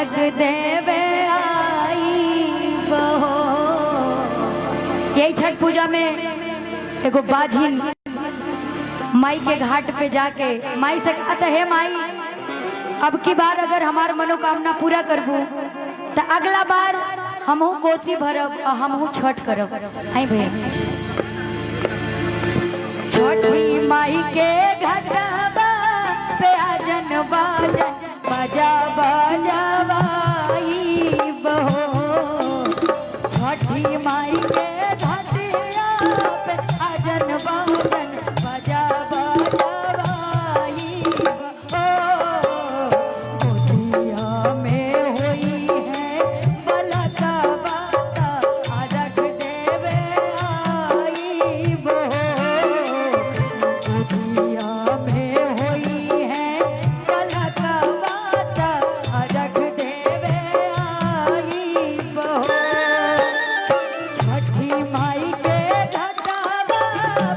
आरग देवे आई बहो। यही छठ पूजा में एगो बाझिन माई के घाट पे जाके माई से कहता है, माई अब की बार अगर हमार मनोकामना पूरा करबू तो अगला बार हमहू कोसी भरब और हमहू छठ करब। हाय भैया, छठी माई के घाटबा पे आजन बाजन बाजा बाजावाई बहो। छठी माई के घाटिया पे आजन बाजन बाजा बाजावाई बहो। गोदिया में होई है बलका बाता आरग देवे आई बहो। गोदिया में होई है बलका बाता आरग देवे आई बहो। छठी माई के घाटबा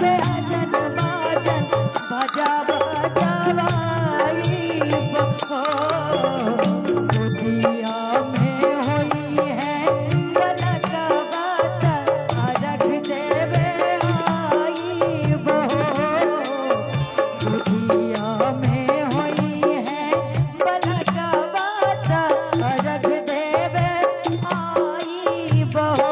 पे आजन बाजन बाजा बाजावाई बहो। गोदिया में होई है बलका बाता आरग देवे आई बहो। गोदिया में होई है बलका बाता आरग देवे आई बहो।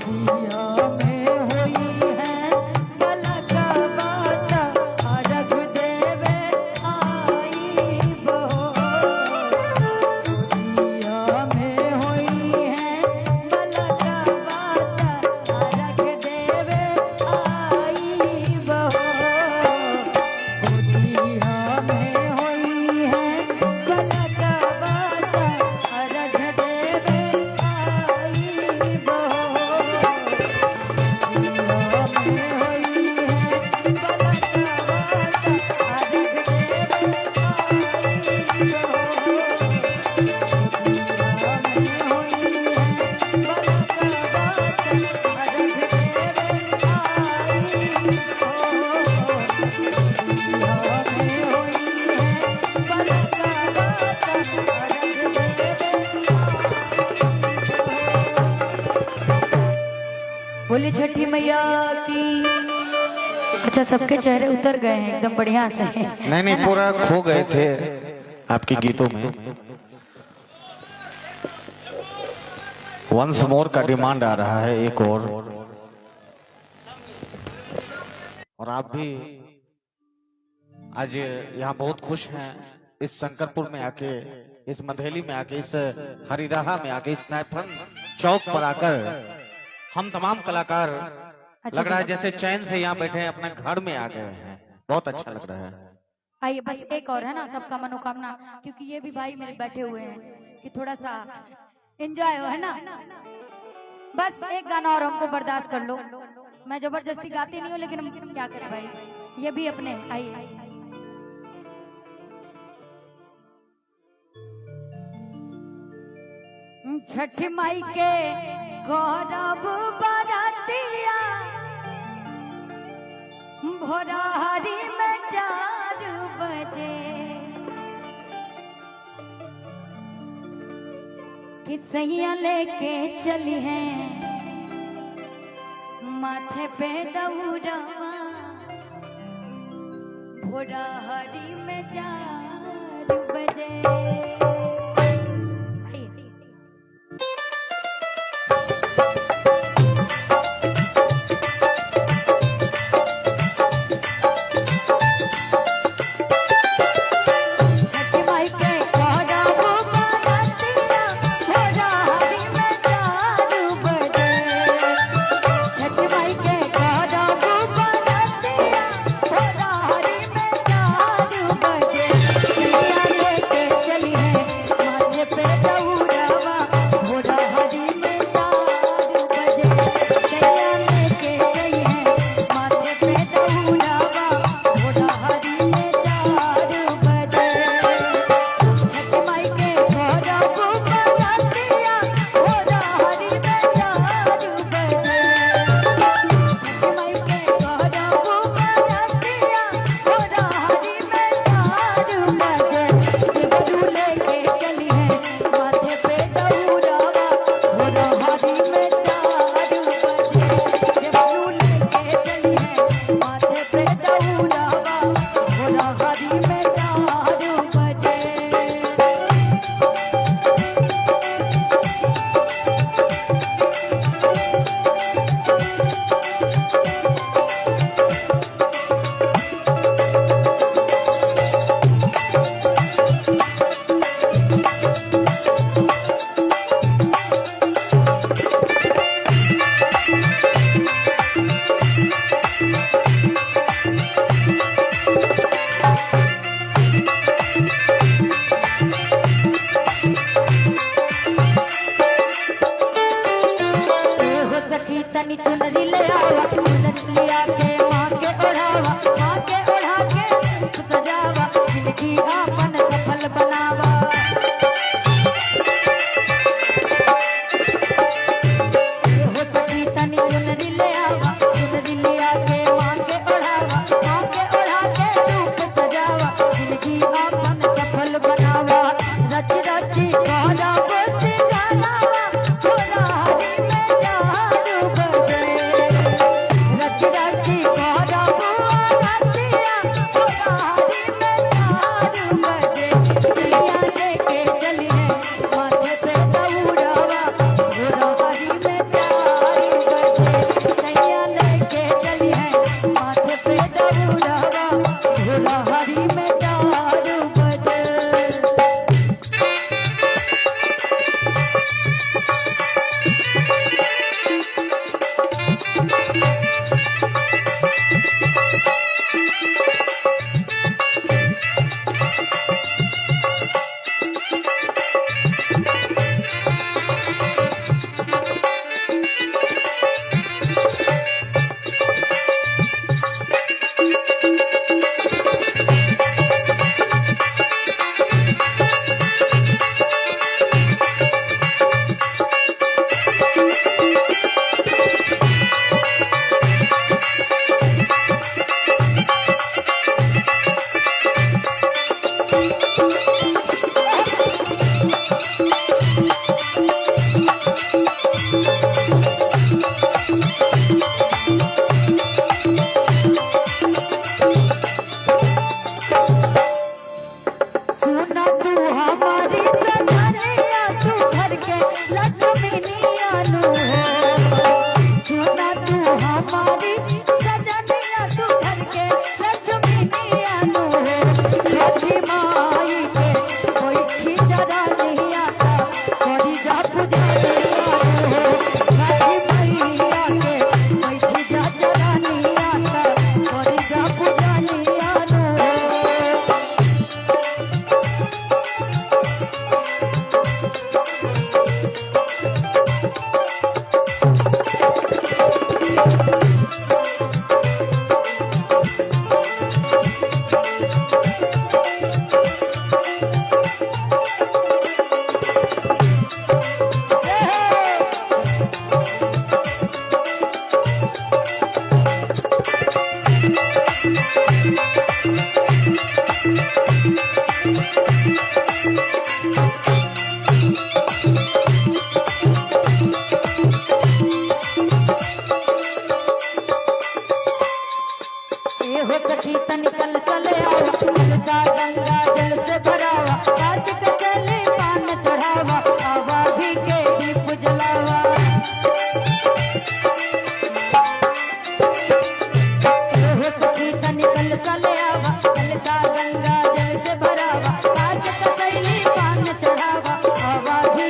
दिया बोले छठी मैया की। अच्छा, सबके चेहरे उतर गए हैं एकदम बढ़िया से। नहीं पूरा खो गए थे आपके गीतों में। वंस मोर का डिमांड आ रहा है, एक और आप भी आज यहाँ बहुत खुश हैं इस शंकरपुर में आके, इस मधेली में आके, इस हरिराहा में आके, इस सैफरन चौक पर आकर हम तमाम कलाकार लग रहा है जैसे चैन से यहाँ बैठे हैं, अपने घर में आ गए हैं। बहुत अच्छा लग रहा है। आइए बस एक और है ना, सबका मनोकामना, क्योंकि ये भी भाई मेरे बैठे हुए हैं कि थोड़ा सा एंजॉय हो, है ना। बस एक गाना और हमको बर्दाश्त कर लो। मैं जबरदस्ती गाती नहीं हूँ, लेकिन हम क्या करें भाई, ये भी अपने। आइए छठ माई के गौरव बरातिया भोरा हरी में 4 बजे किसैया लेके चली हैं माथे पे दौड़वा भोरा हरी में 4 बजे।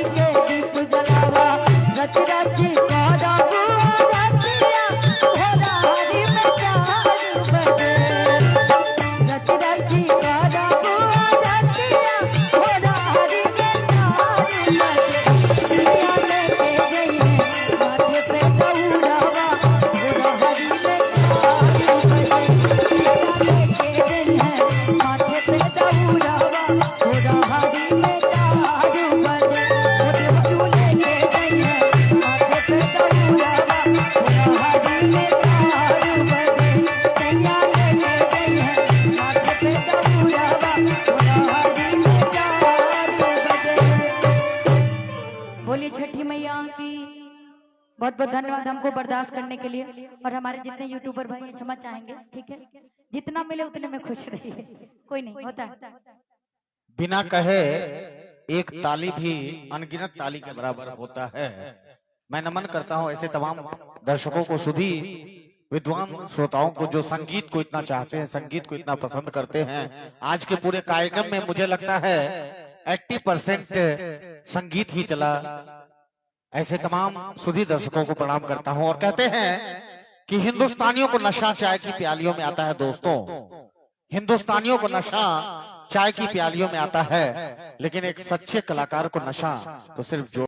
माई के दीप जलावा रच रच करा बुआ रचिया भोला हरि में 4 बजे रच रच करा बुआ रचिया भोला हरि में 4 बजे सिया लेके गई है माथे पे दौड़ावा भोला हरि में 4 बजे सिया लेके गई है माथे पे दौड़ावा भोला हरि में 4 बजे देवचू लेके गई है माथे पे दौड़ावा भोला हरि में 4 बजे सैया लेके गई है माथे पे दौड़ावा भोला हरि में 4 बजे। बोलिए छठी मैया की बहुत बहुत धन्यवाद हमको बर्दाश्त करने के लिए। और हमारे जितने यूट्यूबर भाई हैं क्षमा चाहेंगे, ठीक है, जितना मिले उतने में खुश रहिए, कोई नहीं होता है। बिना कहे एक ताली भी अनगिनत ताली के बराबर होता है। मैं नमन करता हूं ऐसे तमाम दर्शकों को, सभी विद्वान श्रोताओं को जो संगीत को इतना चाहते हैं, संगीत को इतना पसंद करते हैं। आज के पूरे कार्यक्रम में मुझे लगता है 80% संगीत ही चला। ऐसे तमाम सुधी दर्शकों को प्रणाम करता हूं और कहते हैं कि हिंदुस्तानियों को नशा चाय की प्यालियों में आता है। दोस्तों, हिंदुस्तानियों को नशा चाय की प्यालियों में आता है, लेकिन एक सच्चे कलाकार को नशा तो सिर्फ जो